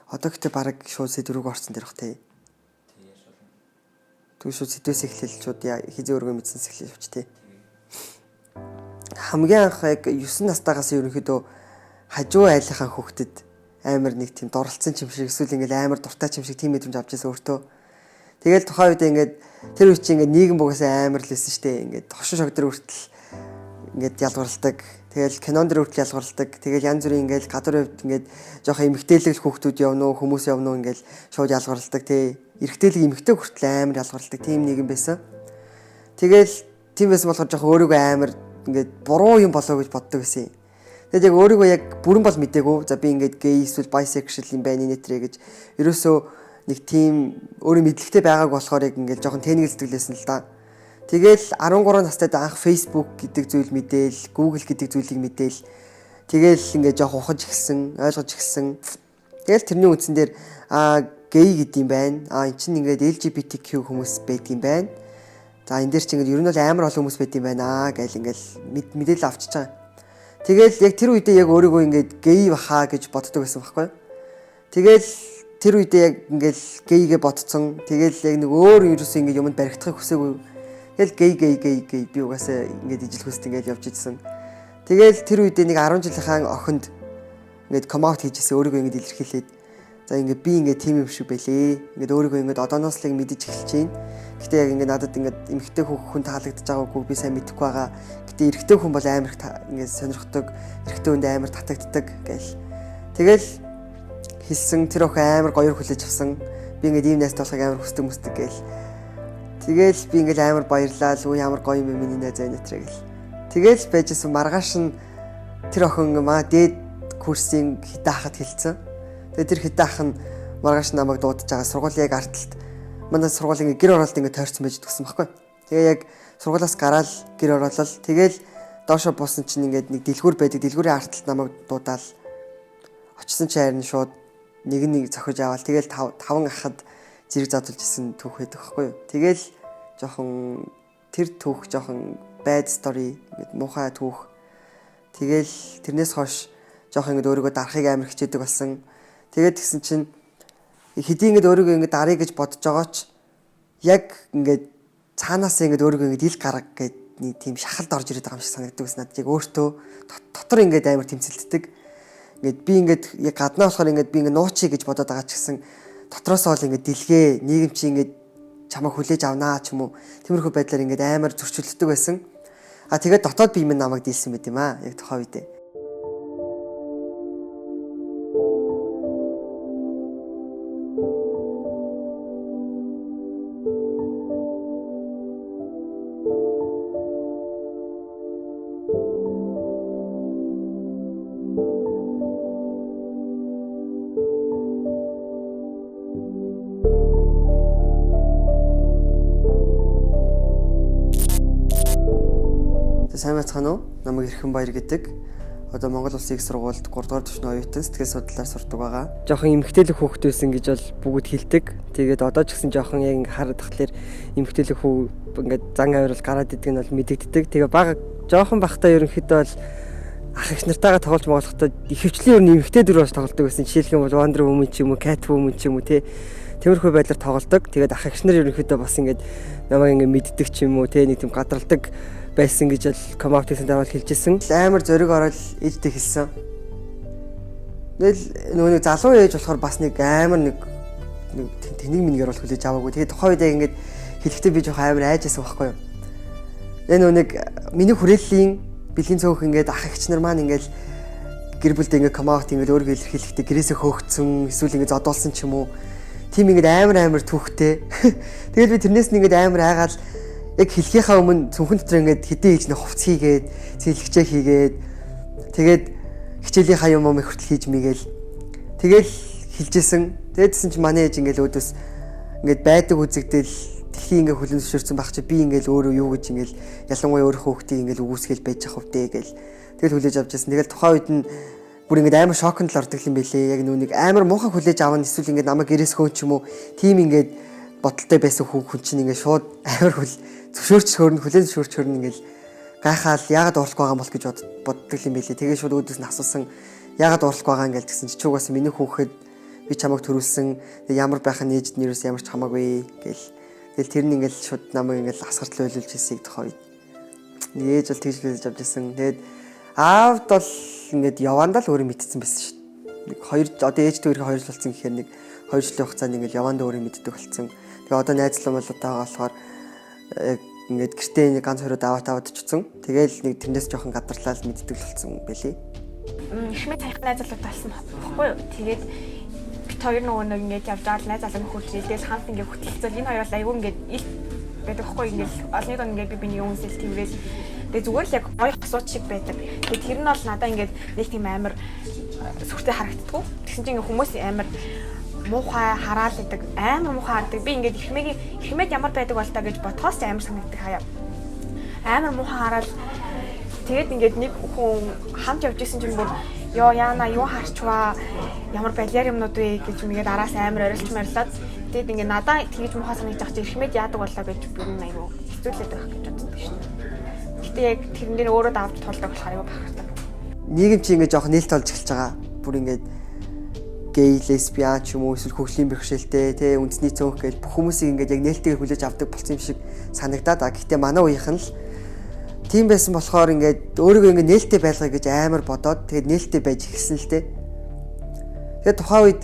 Одоо гэтээ баг шууд сэдврүүг орсон дэрх тий. Түг шууд сэдвээс эхлэл шууд хизээ өргөө мэдсэнс эхлэх явч тий. Хамгийн анх яг 9 настайгаас ерөнхийдөө хажуу айлынхаа хүүхдэд амар нэг тийм дурлцсан юм шиг эсвэл ингээл амар дуртай юм шиг тийм мэдрэмж авч байсан өөртөө. Тэгэл тухайн үед ингээд тэр үе чинь ингээд нийгэм бугасаа амар л байсан штэ. Ингээд хошин шог дээр хүртэл ингээд ялгарладаг. Тэгэл кинон дээр хүртэл ялгарладаг. Тэгэл янз бүрийн ингээд гадар хувьд ингээд жоохон эмгтээлэг хүүхдүүд явна уу, хүмүүс явна уу ингээд шууд ялгарладаг тий. Эрэгтэйлэг эмгтэй хүртэл амар ялгарладаг тийм нийгэм байсан. Тэгэл тийм байсан болохоор жоохон өөрийгөө амар ингээд буруу юм болоо гэж боддог байсан юм. Тэгээд яг өөрийгөө яг бүрэн бол мэдээгүй. За би ингээд гей эсвэл bisexual юм байна нэтрэ гэж ерөөсөө нэг тийм өөрөө мэдлэгтэй байгааг болохоор яг ингээд жоохон тэнэгэлздэглэсэн л да. Тэгэл 13 настайд анх Facebook гэдэг зүйл мэдээл, Google гэдэг зүйлийг мэдээл. Тэгэл ингээд жоохон ухаж эхэлсэн, ойлгож эхэлсэн. Тэгэл тэрний үндсэн дээр гей гэдэг юм байна. Эн чинь ингээд LGBTQ хүмүүс байдаг юм байна. За энэ дээр чинь ингээд ер нь бол амар олон хүмүүс байдаг юм байна гэл ингээд мэдээлэл авчиж байгаа. Тэгэл яг тэр үедээ яг өөрийгөө ингээд гей бахаа гэж боддог байсан байхгүй юу? Тэгэл тэр үедээ яг ингээд гейгээ бодцсон. Тэгэл яг нэг өөр ерөөсөө ингээд юмд баригдахыг хүсээгүй. Тэгэл гей би угаасаа ингээд ижил хүсэлт ингээд явж идсэн. Тэгэл тэр үедээ нэг 10 жилийнхаа охинд ингээд come out хийжсэн өөрийгөө ингээд илэрхийлээд за ингээд би ингээд тийм юм шиг байлээ. Ингээд өөрийгөө ингээд одооноос л мэдэж эхэлж байна. Гэтэ яг ингээд надад ингээд эмэгтэй хүн таалагдж байгаагүй би сайн мэдэхгүй байгаа. Гэтэ эрэгтэй хүн бол амар ингээд сонирхдог, эрэгтэй хүнд амар татагддаг гээл. Тэгэл хэлсэн тэр охин амар гоёр хүлээж авсан. Би ингээд ийм найзтай болохыг амар хүсдэг гээл. Тэгэл би ингээд амар баярлаа л ямар гоё юм миний найз байна нэтрэ гэл. Тэгэл байжсэн маргааш нь тэр охин дээд курсын хитэ хахад хэлсэн. Тэгээ тэр хитэ ах нь маргааш намайг дуудаж байгаа сургуулийн яг арталт манай сургуулийн гэр оролт ингээд тойрсон байж тгсэн байхгүй. Тэгээ яг сургуулиас гараад гэр ороолол тэгэл доошо буусан чинь ингээд нэг дэлгүүр байдаг. Дэлгүүрийн арталт намайг дуудаал очсон чи харин шууд нэг зохиж аваад тэгэл 5 ахад зэрэг задулж исэн түүх байдаг байхгүй юу. Тэгэл жоохон тэр түүх жоохон bad story ингээд муухай түүх. Тэгэл тэрнээс хойш жоохон ингээд өөрийгөө дарахыг амар хичээдэг болсон. Тэгээд тэгсэн чинь хэдий ингээд өөрийгөө ингээд дарыг гэж бодож байгаа ч яг ингээд цаанаас ингээд өөрийгөө ингээд ил гарга гэд нэг тийм шахалд орж ирээд байгаа юм шиг санагддаг гэсэн надад яг өөртөө дотор ингээд амар тэмцэлддэг. Ингээд би ингээд яг гаднаа болохоор ингээд би ингээд нуучи гэж бодоод байгаа ч гэсэн дотроосоо л ингээд дэлгээ нийгэм чи ингээд чамаа хүлээж авнаа ч юм уу тиймэрхүү байдлаар ингээд амар зөрчилддөг байсан. Тэгээд дотоод би минь намайг дийлсэн байт юм аа яг тухайн үедээ. Сайн байцгаана уу? Намайг Эрхэнбаяр гэдэг. Одоо Монгол Улсын их сургуульд 3 дугаар түвшний оюутан сэтгэл судлаар сурдаг байгаа. Жохон эмгтээлэг хүүхэд байсан гэж бол бүгд хэлдэг. Тэгээд одоо ч гэсэн жохон яг ингэ хараад тахлаар эмгтээлэг хүү ингээд зан авирал гараад идэг нь бол мэдэгддэг. Тэгээ бага жохон бахтаа ерөнхийдөө бол ах их нартайгаа тоглож моголохдоо ихэвчлэн ер нь эмгтэй дөрөөр тоглодог байсан. Жишээлх юм бол Wonder Woman ч юм уу, Cat Woman ч юм уу тий. Тиймэрхүү байдлаар тоглодог. Тэгээд ах их нар ерөнхийдөө бас ингээд намайг ингээд мэддэг ч юм уу тий нэг тийм гадралдаг байсан гэж бол come-out хийсэн дараа хэлжсэн. Амар зориг ороод ээжтэй хэлсэн. Тэгэл нөгөө нэг залуу ээж болохоор бас нэг амар нэг тэнийг минийгээр бол хүлээж аваагүй. Тэгээд тухайн үед ингээд хэлэхдээ би жоох амар айжсэн байхгүй юу. Тэгээ нөгөө нэг миний хүрээллийн бэлгийн цөөх ингээд ах эгч нар маань ингээд гэр бүлдээ ингээд come-out ингээд өөрийгөө илэрхийлэхдээ гэрээсээ хөөгцсөн эсвэл ингээд зодуулсан ч юм уу. Тим ингээд амар түүхтэй. Тэгээд би тэрнээс нь ингээд амар айгаал яг хэлхийнхаа өмнө цүнхэн дотор ингээд хэдэн хийж нэг хувц хийгээд цэлгчээ хийгээд тэгээд хичээлийнхаа юм хүртэл хийж мийгээл тэгэл хэлжсэн. Тэгээдсэн чи манай ээж ингээд өөдөөс ингээд байдаг үзэгдэл дэлхий ингээд хүлэн зөвшөөрсөн байх чи би ингээд өөрөө юу гэж ингээд ялангуяа өөрөө хүүхдийг ингээд үгүйсгээл байж ах хувдээ гээл тэгэл хүлээж авчихсан. Тэгэл тухайн үед нь бүр ингээд амар шоконд л ордог юм байлээ. Яг нүг амар муухай хүлээж авах нь эсвэл ингээд намайг гэрээс хөөн ч юм уу тийм ингээд бодолтой байсан хүн чинь ингээд шууд амар зөвшөөрч хөрн хүлэн зөвшөөрч хөрн ингээд гайхаал яагаад уурлах байгаа юм бол гэж боддог юм байлээ. Тэгээ шууд өөдөөс нь асуусан яагаад уурлах байгаа юм гээл гэсэн чи чугаас миний хүүхэд би чамайг төрүүлсэн. Тэгээ ямар байхын нээжд нэрээс ямар ч хамаагүй гэл. Тэгэл тэр нь ингээл шууд намайг ингээл асгартал байлуулж ирсийг тохоо. Ээж бол тэгж хэлж авч ирсэн. Тэгээд аавд бол ингээд явандаа л өөрөө мэдсэн байсан шүү дээ. Хоёр одоо ээжтэй өөрийнхөө хоёр жил болсон гэхээр нэг 2 жилийн хугацаанд ингээл явандаа өөрөө мэддэг болсон. Тэгээ одоо найзлуумалуудаа болохоор ингээд гэртээ нэг ганц хороо даваад очсон. Тэгээл нэг тэрнээс жоохон гадарлаад мэддэг болсон байлээ. Ихмээ цаях найзлууд болсон баггүй юу? Тэгээд бит хоёр нөгөө нэг ингээд явж байгаа найз залуу нөхөрлж идэл хамт ингээд хөтөлцөл энэ хоёр бол айгүй ингээд ил байдаг байхгүй ингээд олны дон ингээд би биний үнсэл тэрвээл тэгээ зүгээр л яг гоё асууч шиг байдаг. Тэгээ тэр нь бол надаа ингээд нэг тийм амар сүртэй харагддаг. Тэгсэн чинь ингээд хүмүүс амар муухай хараал идэг амар муухай хардаг. Би ингээд ихмээд ямар байдаг бол та гэж бодхоос амар санагддаг хаяа. Амар муухай хараал тэгээд ингээд нэг хүн хамт явж исэн чинь бүр ёо яана юу харчваа ямар балиар юмнууд вэ гэж ингээд араас амар орилж морилоод тэгээд ингээд надаа тэгж муухай санагдаж чи ихмээд яадаг болоо гэж би нэг аюу хэцүүлээд байх гэж бодсон шин. Гэтэ яг тэрэн дээр өөрөө давж тулдаг болохоор аюу бахархдаг. Нийгэм чи ингээд жоох нээлт олж эхэлж байгаа. Бүр ингээд гей, лесбиан ч юм уу эсвэл хөгжлийн бэрхшээлтэй тий үндэсний цөөнх гэж бүх хүмүүсийг ингээд яг нээлттэйгээр хүлээж авдаг болсон юм шиг санагдаад. Гэхдээ манай үеийнхэн л тийм байсан болохоор ингээд өөрийгөө ингээд нээлттэй байлгая гэж амар бодоод тэгээд нээлттэй байж эхэлсэн л дээ. Тэгээд тухайн үед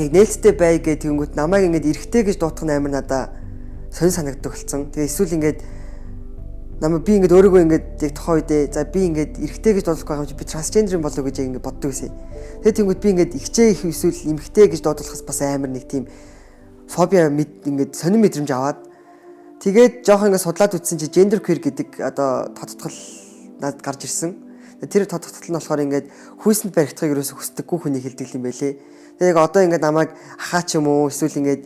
яг нээлттэй бай гэх тэгэнгүүт намайг ингээд эргэтэй гэж дуудах нь амар надаа сонь санагддаг болсон. Тэгээд эсвэл ингээд намайг би ингээд өөрийгөө ингээд яг тухайн үедээ за би ингээд эргэтэй гэж дуудлах байгаа юм чи би трансгендер юм болов уу гэж ингээд боддог байсан. Тэгээд тэгэнгүүт би ингээд ихчээ их эсвэл эмэгтэй гэж дуудлахаас бас амар нэг тийм фобиа ингээд сонир мэдрэмж аваад тэгээд жоох ингээд судлаад үзсэн чи gender queer гэдэг одоо тодтгол надад гарч ирсэн. Тэр тодтгол нь болохоор ингээд хүйсэнд баригдахыг ерөөсө хүсдэггүй хүний хэлдэг юм байлээ. Тэгээд яг одоо ингээд намайг ахаа ч юм уу эсвэл ингээд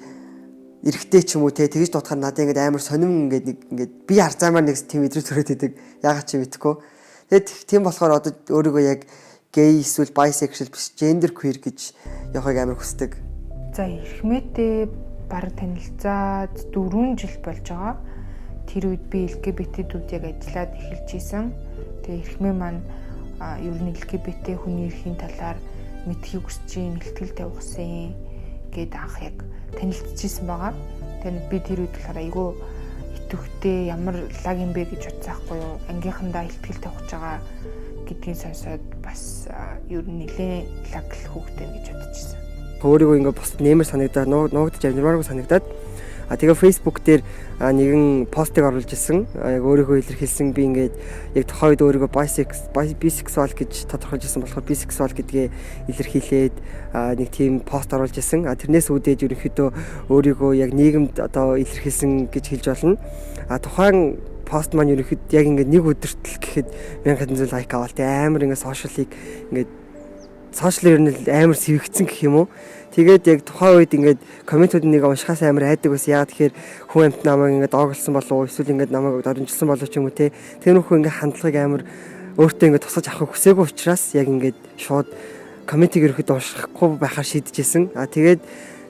эрэгтэй ч юм уу тэгж дуудахаар надад ингээд амар сонирн ингээд би харцаамаар нэг тийм мэдрэмж төрөөд идэг. Ягаад ч мэдэхгүй. Тэгээд тийм болохоор одоо өөрийгөө яг гей эсвэл bisexual биш gender queer гэж явахыг амар хүсдэг. За эрхмээтэй бараг танилцаад 4 жил болж байгаа. Тэр үед би LGBT-дүүд яг ажиллаад эхэлж исэн. Тэгээ эрхмээ маань ер нь LGBT хүний эрхийн талаар мэдхийг хүсэж ин ихтгэл тавьсан гэд анх яг танилцчихсан байгаа. Тэгээд би тэр үед болохоор айгүй итгэвчтэй ямар лаг юм бэ гэж бодсаахгүй юу. Ангийнхандаа ихтгэл тавьж байгаа гэдгийг сонсоод бас ер нь нэлээд лаг хүүхдээ гэж бодчихсон. Өөрийгөө ингээд бусд нэмэр санагдаад нуугдж амжмааргүй санагдаад тэгээ Facebook дээр нэгэн постыг оруулж ирсэн. Яг өөрийгөө илэрхийлсэн би ингээд яг тухайн үед өөрийгөө bisexual гэж тодорхойлж ирсэн болохоор bisexual гэдгээ илэрхийлээд нэг тийм пост оруулж ирсэн. Тэрнээс үүдээж ерөнхийдөө өөрийгөө яг нийгэмд одоо илэрхийлсэн гэж хэлж болно. Тухайн пост маань ерөнхийдөө яг ингээд нэг өдөрт л гэхэд 1000 лайк аваад амар ингээд сошиалыг ингээд сошиал ер нь амар сэвэгцэн гэх юм уу. Тэгээд яг тухайн үед ингээд комментуудыг нэг уншихаас амар айдаг байсан. Яагаад тэгэхээр хүн амт намайг ингээд дооглосон болов уу эсвэл ингээд намайг дөрөнжилсөн болов ч юм уу те. Тэрнүүхүү ингээд хандлагыг амар өөртөө ингээд тусгаж авахыг хүсээгүй учраас яг ингээд шууд комментиг ерөөхдөө уншихгүй байхаар шийдэжсэн. Тэгээд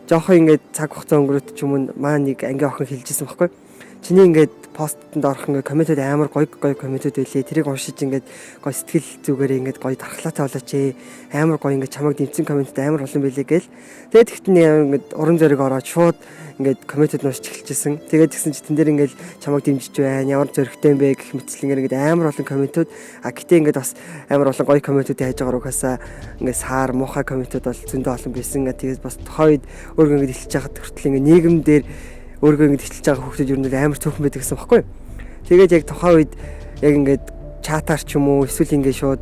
жоохон ингээд цаг хугацаа өнгөрөөд ч юм уу маань нэг анги охин хэлжсэн байхгүй. Чиний ингээд постэнд орох ингээд комментүүд амар гоё комментүүд байлээ. Тэрийг уншиж ингээд гоё сэтгэл зүгээрээ ингээд гоё дархлаатай болооч ээ. Амар гоё ингээд чамайг дэмцэн комментүүд амар олон байлээ гээл. Тэгээд тэгтэн ингээд уран зориг ороод шууд ингээд комментүүд уншиж эхэлчихсэн. Тэгээд тэгсэн чи тэн дээр ингээд чамайг дэмжиж байна. Ямар зөрөгтэй юм бэ гэх мэтчлэнгээр ингээд амар олон комментүүд. Гэтээ ингээд бас амар олон гоё комментүүдийг хайж байгаа угаасаа ингээд саар муухай комментүүд бол зөндөө олон байсан. Тэгээд бас тухайн үед өөргөө ингээд илчиж байхад хүртэл ингээд нийгэм дээр өөргөө ингэж хэлж байгаа хүмүүс ер нь амар цөөхөн байдаг гэсэн баггүй. Тэгээд яг тухайн үед яг ингээд чатаар ч юм уу эсвэл ингээд шууд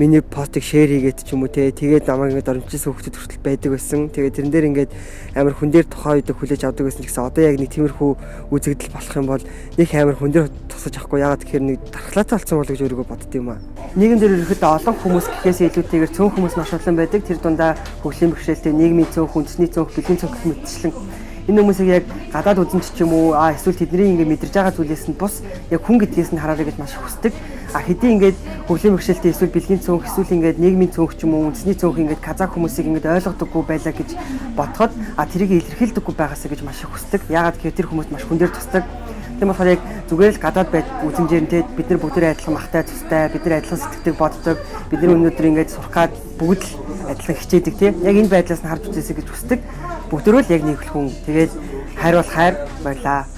миний постыг шеэр хийгээд ч юм уу тэгээд намайг ингээд оромжлсан хүмүүс хүртэл байдаг байсан. Тэгээд тэрэн дээр ингээд амар хүн дээр тухайн үед хүлээж авдаг байсан гэсэн одоо яг нэг тиймэрхүү үзэгдэл болох юм бол нэг амар хүн дээр тусаж авахгүй яагаад тэгэхээр нэг дархлаатай болсон бол гэж өөрийгөө бодд юм аа. Нийгэм дээр ерөөхдөө олон хүмүүс гэхээс илүүтэйгээр цөөн хүмүүс маш олон байдаг. Тэр дундаа хөгжлийн бэрхшээлтэй нийгмийн цөөн, үндэсний цөөн, бэлгийн цөөн гэх мэтчлэн энэ хүмүүсийг яг гадаад үзэнч ч юм уу эсвэл тэдний ингээд мэдэрж байгаа зүйлээс нь бус яг хүн гэдгээс нь хараарай гэж маш их хүсдэг. Хэдий ингээд хөгжлийн бэрхшээлтэй эсвэл бэлгийн цөөнх эсвэл ингээд нийгмийн цөөнх ч юм уу үндэсний цөөнх ингээд казак хүмүүсийг ингээд ойлгодоггүй байлаа гэж бодоход тэрийг илэрхийлдэггүй байгаасаа гэж маш их хүсдэг. Яагаад гэхээр тэр хүмүүс маш хүн дээр тусдаг. Тийм болохоор яг зүгээр л гадаад байд үзмжээр нь те бид нар бүгдээ адилхан махтай цустай, бид нар адилхан сэтгэдэг боддог. Бид нар өнөөдөр ингээд сурах гад бүгд л адилхан хичээдэг те. Яг энэ байдлаас нь харж үзээсэй гэж хүсдэг. Бүгдөө л яг нэг хүн. Тэгээд хайр бол хайр баялаа.